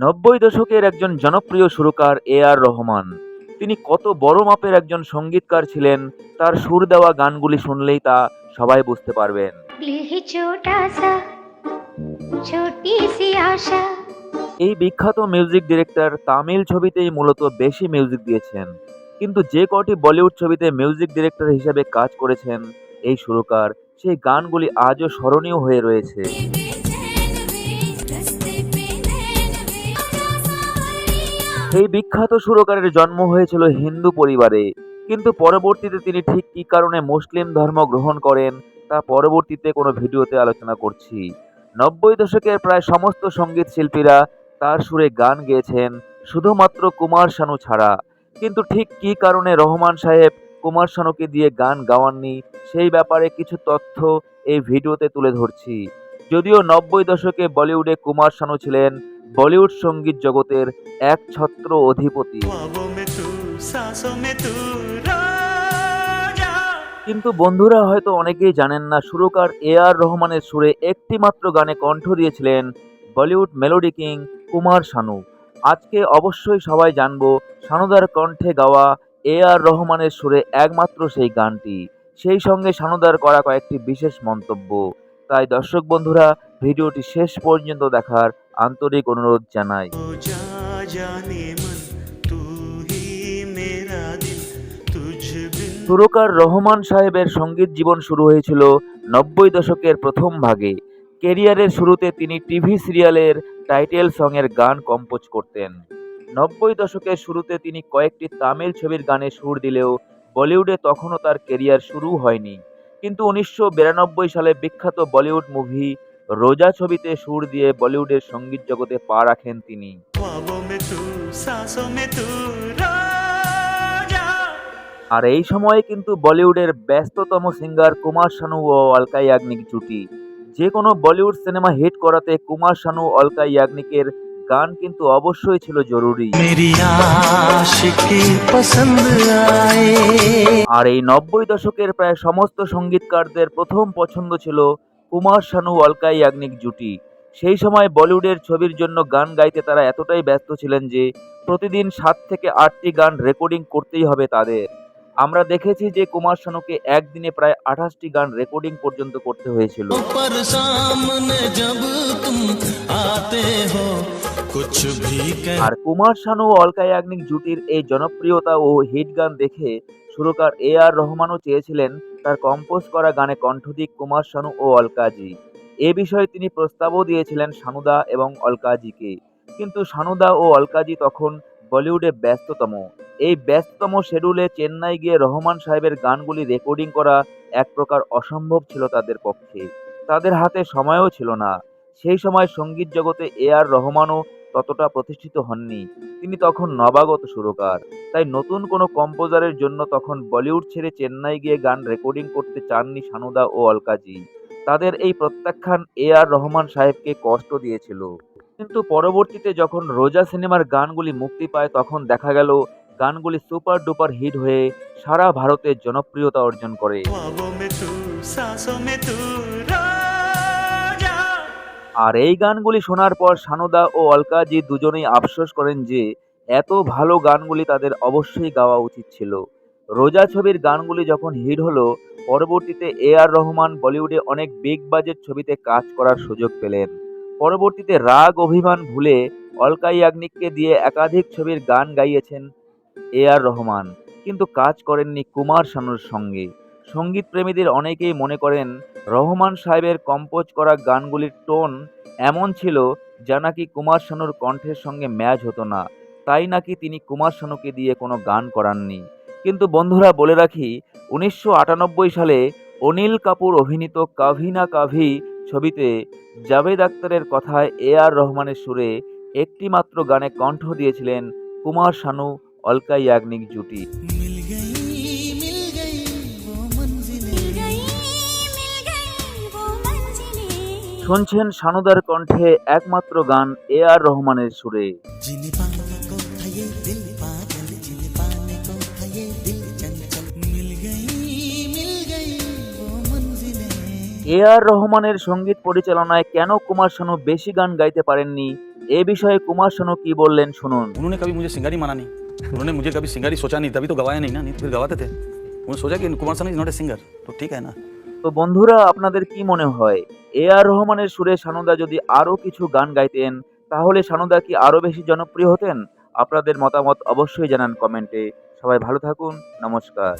নব্বই দশকের একজন জনপ্রিয় সুরকার আর রহমান। তিনি কত বড় মাপের একজন সঙ্গীতকার ছিলেন, তার সুর দেওয়া গানগুলি শুনলেই তা সবাই বুঝতে পারবেন। এই বিখ্যাত মিউজিক ডিরেক্টর তামিল ছবিতেই মূলত বেশি মিউজিক দিয়েছেন, কিন্তু যে কটি বলিউড ছবিতে মিউজিক ডিরেক্টর হিসেবে কাজ করেছেন এই সুরকার, সেই গানগুলি আজও স্মরণীয় হয়ে রয়েছে। এই বিখ্যাত সুরকারের জন্ম হয়েছিল হিন্দু পরিবারে, কিন্তু পরবর্তীতে তিনি ঠিক কী কারণে মুসলিম ধর্ম গ্রহণ করেন তা পরবর্তীতে কোনো ভিডিওতে আলোচনা করছি। 90 দশকের প্রায় সমস্ত সঙ্গীত শিল্পীরা তার সুরে গান গেয়েছেন, শুধুমাত্র কুমার শানু ছাড়া। কিন্তু ঠিক কী কারণে রহমান সাহেব কুমার শানুকে দিয়ে গান গাওয়াননি, সেই ব্যাপারে কিছু তথ্য এই ভিডিওতে তুলে ধরছি। যদিও 90 দশকে বলিউডে কুমার শানু ছিলেন বলিউড সঙ্গীত জগতের এক ছত্র অধিপতি, কিন্তু বন্ধুরা হয়তো অনেকেই জানেন না, সুরকার আর রহমানের সুরে একটি মাত্র গানে কণ্ঠ দিয়েছিলেন বলিউড মেলোডি কিং কুমার শানু। আজকে অবশ্যই সবাই জানবো শানুদার কণ্ঠে গাওয়া আর রহমানের সুরে একমাত্র সেই গানটি, সেই সঙ্গে শানুদার করা কয়েকটি বিশেষ মন্তব্য। তাই দর্শক বন্ধুরা, ভিডিওটি শেষ পর্যন্ত দেখার আন্তরিক অনুরোধ জানাই। সুরকার রহমান সাহেবের সঙ্গীত জীবন শুরু হয়েছিল 90 দশকের প্রথম ভাগে। কেরিয়ারের শুরুতে তিনি টিভি সিরিয়ালের টাইটেল সঙের গান কম্পোজ করতেন। 90 দশকের শুরুতে তিনি কয়েকটি তামিল ছবির গানে সুর দিলেও বলিউডে তখনও তার কেরিয়ার শুরু হয়নি। কিন্তু 1992 সালে বিখ্যাত বলিউড মুভি রোজা ছবিতে সুর দিয়ে বলিউডের সঙ্গীত জগতে পা রাখেন তিনি। আর এই সময়ে কিন্তু বলিউডের ব্যস্ততম সিঙ্গার কুমার শানু ও অলকা ইয়াগনিক জুটি। যে কোনো বলিউড সিনেমা হিট করাতে কুমার শানু অলকা ইয়াগনিকের গান কিন্তু অবশ্যই ছিল জরুরি। আর এই 90 দশকের প্রায় সমস্ত সঙ্গীতকারদের প্রথম পছন্দ ছিল কুমার শানু অলকা ইয়াগনিক জুটি। সেই সময় বলিউডের ছবির জন্য গান গাইতে তারা এতটাই ব্যস্ত ছিলেন যে প্রতিদিন 7 থেকে 8টি গান রেকর্ডিং করতেই হবে তাদের। আমরা দেখেছি যে কুমার শানুকে একদিনে প্রায় 28টি গান রেকর্ডিং পর্যন্ত করতে হয়েছিল। আর কুমার শানু ও অলকা ইয়াগনিক জুটির এই জনপ্রিয়তা ও হিট গান দেখে সুরকার আর রহমানও চেয়েছিলেন তার কম্পোজ করা গানে কণ্ঠ দিক কুমার শানু ও অলকাজি। এ বিষয়ে তিনি প্রস্তাবও দিয়েছিলেন শানুদা এবং অলকাজিকে, কিন্তু শানুদা ও অলকাজি তখন বলিউডে ব্যস্ততম। এই ব্যস্ততম শেডিউলে চেন্নাই গিয়ে রহমান সাহেবের গানগুলি রেকর্ডিং করা এক প্রকার অসম্ভব ছিল তাদের পক্ষে। তাদের হাতে সময়ও ছিল না। সেই সময় সঙ্গীত জগতে আর রহমানও ততটা প্রতিষ্ঠিত হননি, তিনি তখন নবাগত সুরকার। তাই নতুন কোনো কম্পোজারের জন্য তখন বলিউড ছেড়ে চেন্নাই গিয়ে গান রেকর্ডিং করতে চাননি শানুদা ও অলকাজি। তাদের এই প্রত্যাখ্যান আর রহমান সাহেবকে কষ্ট দিয়েছিল। কিন্তু পরবর্তীতে যখন রোজা সিনেমার গানগুলি মুক্তি পায়, তখন দেখা গেল গানগুলি সুপার ডুপার হিট হয়ে সারা ভারতে জনপ্রিয়তা অর্জন করে। আর এই গানগুলি শোনার পর শানুদা ও অলকাজি দুজনেই আফসোস করেন যে এত ভালো গানগুলি তাদের অবশ্যই গাওয়া উচিত ছিল। রোজা ছবির গানগুলি যখন হিট হলো, পরবর্তীতে আর রহমান বলিউডে অনেক বিগ বাজেট ছবিতে কাজ করার সুযোগ পেলেন। পরবর্তীতে রাগ অভিমান ভুলে অলকা ইয়াগনিককে দিয়ে একাধিক ছবির গান গাইয়েছেন আর রহমান, কিন্তু কাজ করেননি কুমার শানুর সঙ্গে। সঙ্গীত প্রেমীদের অনেকেই মনে করেন রহমান সাহেবের কম্পোজ করা গানগুলির টোন এমন ছিল যা নাকি কুমার শানুর কণ্ঠের সঙ্গে ম্যাচ হতো না, তাই নাকি তিনি কুমার শানুকে দিয়ে কোনো গান করাননি। কিন্তু বন্ধুরা বলে রাখি, 1998 সালে অনিল কাপুর অভিনীত কাভি না কাভি ছবিতে জাভেদ আখতারের কথায় আর রহমানের সুরে একটি মাত্র গানে কণ্ঠ দিয়েছিলেন কুমার শানু অলকা ইয়াগনিক জুটি। শুনছেন শানুদার কণ্ঠে একমাত্র গান আর রহমানের সুরে। এ আর রহমানের সঙ্গীত পরিচালনায় কেন কুমার শানু বেশি গান গাইতে পারেননি, এ বিষয়ে কুমার শানু কি বললেন শুনুন। उन्होंने कभी मुझे सिंगर ही माना नहीं। उन्होंने मुझे कभी सिंगर ही सोचा नहीं, तभी तो गवाया नहीं ना, नहीं तो फिर गवाते थे। उन्होंने सोचा कि Kumar Sanu is not a singer, तो ठीक है ना। তো বন্ধুরা, আপনাদের কি মনে হয়, এ আর রহমানের সুরে সানুদা যদি আরো কিছু গান গাইতেন, তাহলে সানুদা কি আরো বেশি জনপ্রিয় হতেন? আপনাদের মতামত অবশ্যই জানান কমেন্টে। সবাই ভালো থাকুন। নমস্কার।